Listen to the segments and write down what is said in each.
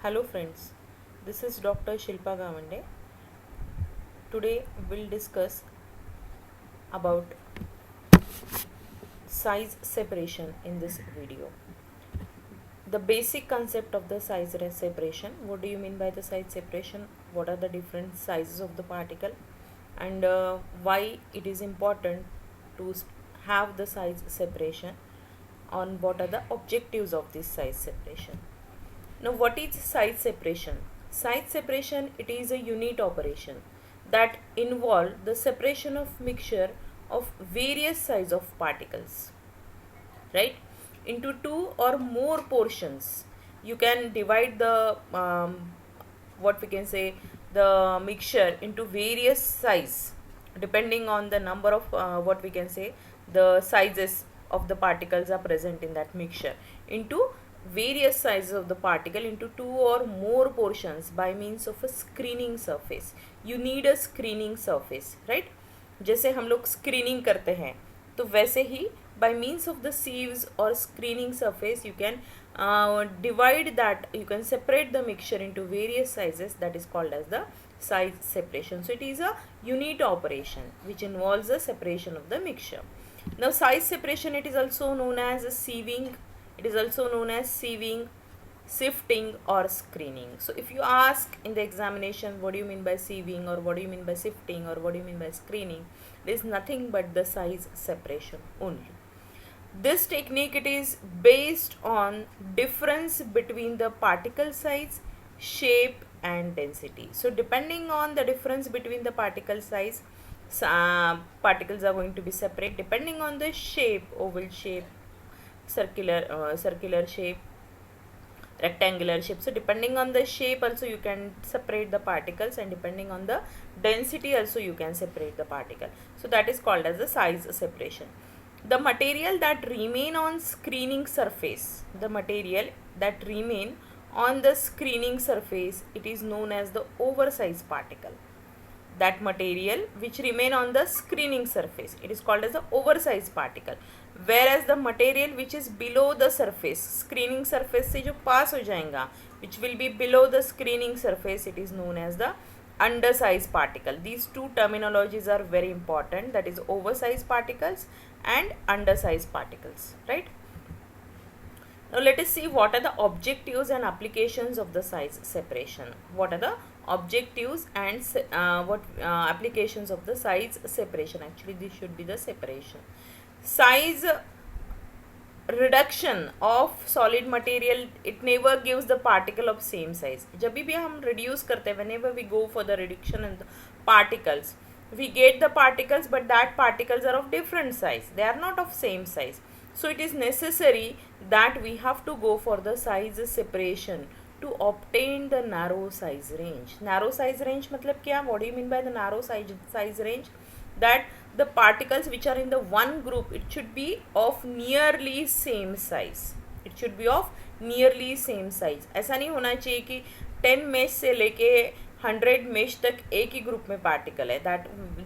Hello friends, this is Dr. Shilpa Gawande. Today we'll discuss about size separation in this video. The basic concept of the size separation. What do you mean by the size separation? What are the different sizes of the particle? And why it is important to have the size separation? On what are the objectives of this size separation? Now, what is size separation? Size separation, it is a unit operation that involve the separation of mixture of various size of particles, right, into two or more portions. You can divide the what we can say the mixture into various size depending on the number of what we can say the sizes of the particles are present in that mixture into various sizes of the particle into two or more portions by means of a screening surface. You need a screening surface, right? जैसे हम लोग screening करते हैं तो वैसे ही by means of the sieves or screening surface you can divide that, you can separate the mixture into various sizes. That is called as the size separation. So it is a unit operation which involves the separation of the mixture. Now size separation, it is also known as sieving. It is also known as sieving, sifting or screening. So if you ask in the examination what do you mean by sieving or what do you mean by sifting or what do you mean by screening, it is nothing but the size separation only. This technique, it is based on difference between the particle size, shape and density. So depending on the difference between the particle size, particles are going to be separate. Depending on the shape, oval shape, circular shape, rectangular shape. So depending on the shape also you can separate the particles, and depending on the density also you can separate the particle. So that is called as the size separation. The material that remain on screening surface, the material that remain on the screening surface, it is known as the oversized particle. That material which remain on the screening surface, it is called as the oversized particle. Whereas the material which is below the surface, screening surface से जो पास हो जाएगा, which will be below the screening surface, it is known as the undersized particle. These two terminologies are very important, that is oversized particles and undersized particles, right? Now let us see what are the objectives and applications of the size separation. What are the objectives and applications of the size separation? Actually this should be the separation. Size reduction of solid material, it never gives the particle of same size. जब भी हम reduce करते हैं, whenever we go for the reduction in the particles, we get the particles, but that particles are of different size, they are not of same size. So it is necessary that we have to go for the size separation to obtain the narrow size range. Narrow size range मतलब क्या? What do you mean by the narrow size range? That the particles which are in the one group, it should be of nearly same size. It should be of nearly same size. ऐसा नहीं होना चाहिए कि 10 mesh से लेके 100 mesh तक एक ही group में पार्टिकल है.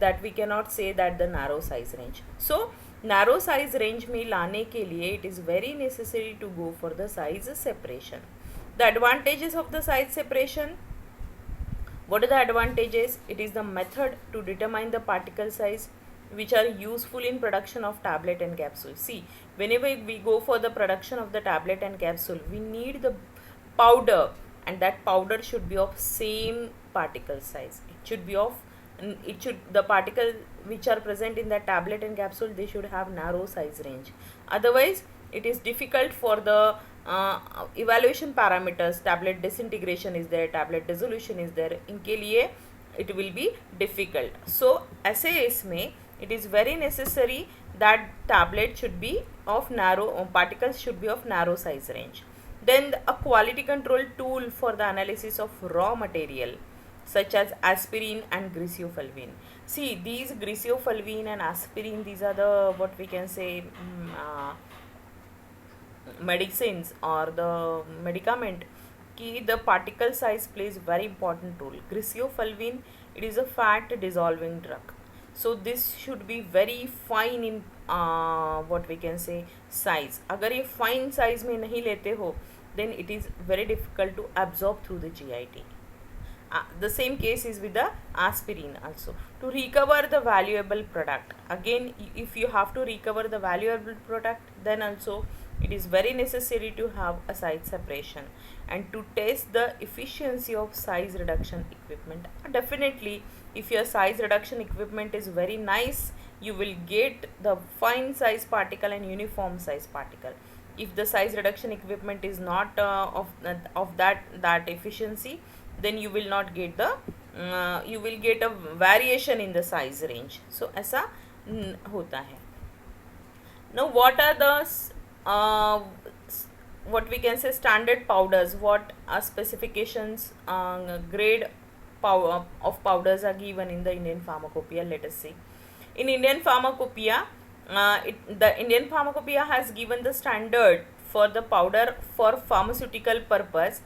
that we cannot say that the narrow size range. So narrow size range में लाने के लिए it is very necessary to go for the size separation. The advantages of the size separation. What are the advantages? It is the method to determine the particle size which are useful in production of tablet and capsule. See, whenever we go for the production of the tablet and capsule, we need the powder, and that powder should be of same particle size. The particle which are present in the tablet and capsule, they should have narrow size range. Otherwise it is difficult for the evaluation parameters. Tablet disintegration is there, tablet dissolution is there, इनके लिए it will be difficult. So ऐसे इसमें it is very necessary that tablet should be of narrow, particles should be of narrow size range. Then a quality control tool for the analysis of raw material such as aspirin and griseofulvin. See, these griseofulvin and aspirin, these are the what we can say medicines or the medicament ki the particle size plays very important role. Griseofulvin, it is a fat dissolving drug. So this should be very fine in what we can say size. अगर ये fine size में नहीं लेते हो, then it is very difficult to absorb through the GIT. The same case is with the aspirin also. To recover the valuable product, again if you have to recover the valuable product, then also it is very necessary to have a size separation. And to test the efficiency of size reduction equipment, definitely if your size reduction equipment is very nice, you will get the fine size particle and uniform size particle. If the size reduction equipment is not of that efficiency, then you will not get the you will get a variation in the size range. So ऐसा होता है. Now what are the what we can say standard powders? What are specifications, grade of powders are given in the Indian Pharmacopoeia? Let us see. In Indian Pharmacopoeia, the Indian Pharmacopoeia has given the standard for the powder for pharmaceutical purpose.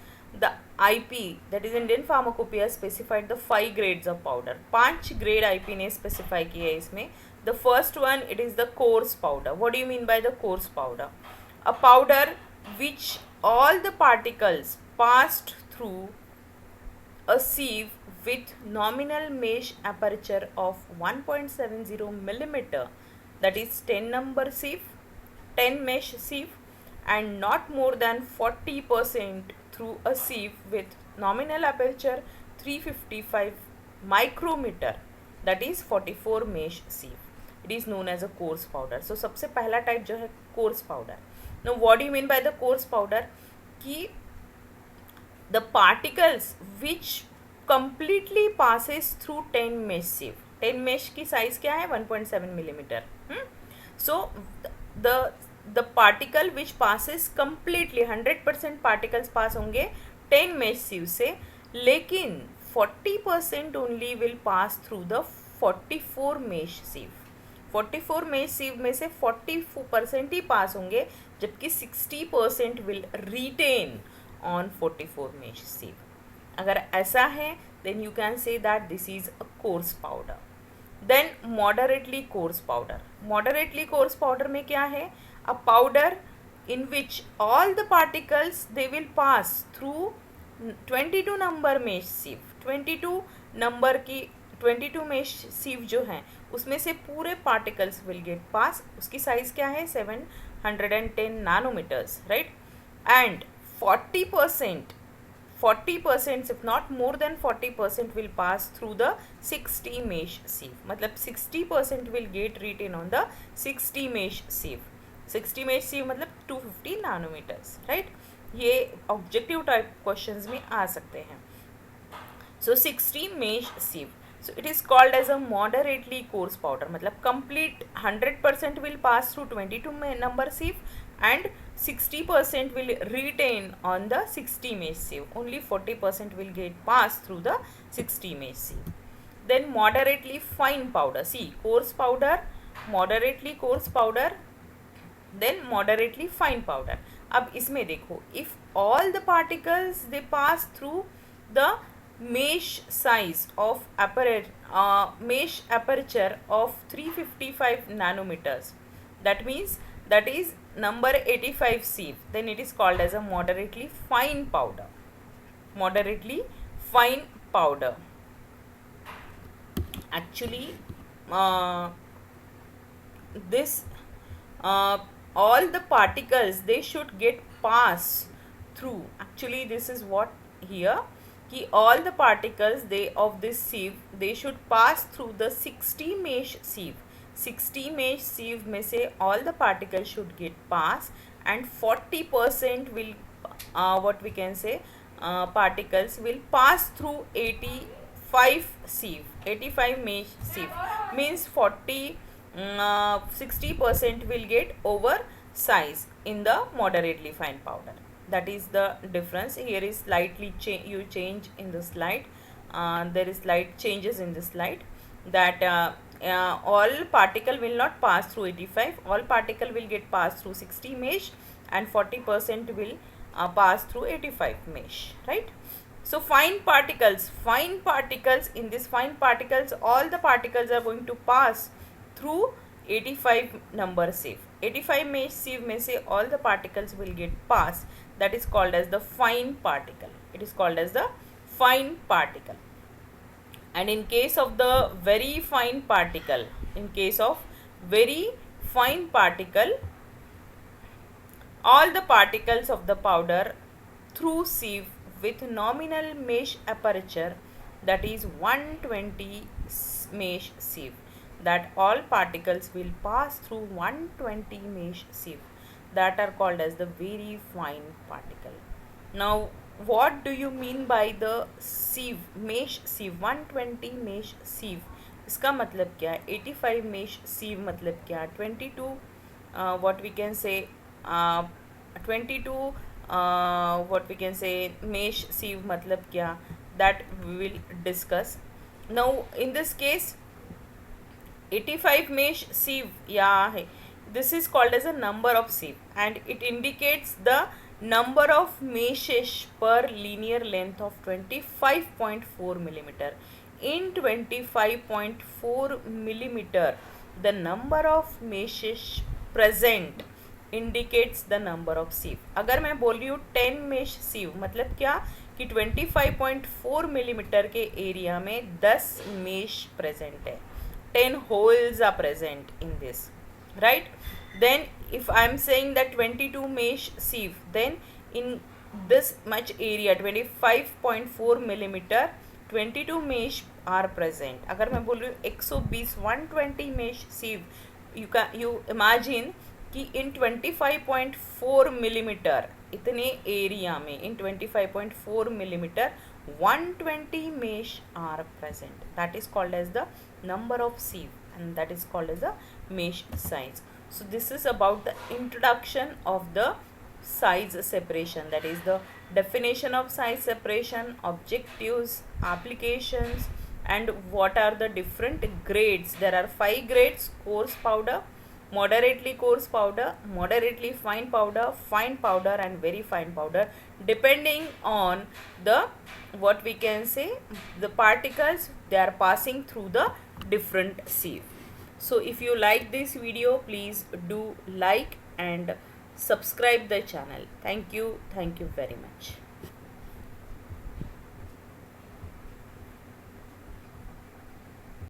The IP, that is Indian Pharmacopoeia, specified the 5 grades of powder. 5 grade IP ने specify किया है इसमें. The first one, it is the coarse powder. What do you mean by the coarse powder? A powder which all the particles passed through a sieve with nominal mesh aperture of 1.70 millimeter, that is 10 number sieve, 10 mesh sieve, and not more than 40% through a sieve with nominal aperture 355 micrometer, that is 44 mesh sieve. It is known as a coarse powder. So सबसे पहला type जो है coarse powder. Now what do you mean by the coarse powder? कि the particles which completely passes through 10 mesh sieve. 10 mesh की size क्या है? 1.7 millimeter. So the particle which passes completely 100% particles pass होंगे 10 mesh sieve से, लेकिन 40% only will pass through the 44 mesh sieve. 44 mesh sieve में से 40% ही पास होंगे, जबकि 60% will retain on 44 mesh sieve. अगर ऐसा है, then you can say that this is a coarse powder. Then moderately coarse powder. Moderately coarse powder में क्या है? A powder in which all the particles they will pass through 22 number mesh sieve. 22 number की 22 mesh sieve जो हैं उसमें से पूरे particles will get pass. उसकी size क्या है? 710 nanometers, right? And 40%, if not more than 40% will pass through the 60 mesh sieve. मतलब 60% will get retained on the 60 mesh sieve. 60 mesh sieve मतलब 250 nanometers, right? ये objective type questions में आ सकते हैं. So 60 mesh sieve. So it is called as a moderately coarse powder. मतलब complete 100% will pass through 22 number sieve and 60% will retain on the 60 mesh sieve. Only 40% will get passed through the 60 mesh sieve. Then moderately fine powder. See, coarse powder, moderately coarse powder, then moderately fine powder. अब इसमें देखो, if all the particles they pass through the mesh size of mesh aperture of 355 nanometers, that means that is number 85 sieve, then it is called as a moderately fine powder. Moderately fine powder. Actually this all the particles they should get pass through. Actually this is what here, कि all the particles they of this sieve they should pass through the 60 mesh sieve. 60 mesh sieve में से all the particles should get pass and 40% will what we can say particles will pass through 85 sieve. 85 mesh sieve means 60% will get over size in the moderately fine powder. That is the difference. Here is slightly you change in the slide. There is slight changes in the slide that all particle will not pass through 85. All particle will get passed through 60 mesh and 40% will pass through 85 mesh, right? So fine particles, in this fine particles all the particles are going to pass through 85 number sieve. 85 mesh sieve में से all the particles will get pass. that is called as the fine particle. It is called as the fine particle. And in case of the very fine particle, all the particles of the powder through sieve with nominal mesh aperture, that is 120 mesh sieve, that all particles will pass through 120 mesh sieve, that are called as the very fine particle. Now what do you mean by the sieve, mesh sieve, 120 mesh sieve? इसका मतलब क्या है? 85 mesh sieve मतलब क्या? 22 what we can say 22 what we can say mesh sieve मतलब क्या? That we will discuss. Now in this case 85 mesh sieve, yeah, this is called as a number of sieve, and it indicates the number of meshes per linear length of 25.4 millimeter. In 25.4 millimeter, the number of meshes present indicates the number of sieve. अगर मैं बोल रही हूँ 10 mesh sieve मतलब क्या कि 25.4 millimeter के area में 10 mesh present है, 10 holes are present in this, right? Then if I am saying that 22 mesh sieve, then in this much area 25.4 millimeter 22 mesh are present. अगर मैं बोल रही हूँ 120 120 mesh sieve, you imagine कि in 25.4 millimeter इतने area में in 25.4 millimeter 120 mesh are present. That is called as the number of sieve, and that is called as the mesh size. So this is about the introduction of the size separation, that is the definition of size separation, objectives, applications, and what are the different grades. There are 5 grades: coarse powder, moderately coarse powder, moderately fine powder, and very fine powder, depending on the what we can say the particles they are passing through the different sieve. So if you like this video, please do like and subscribe the channel. Thank you very much.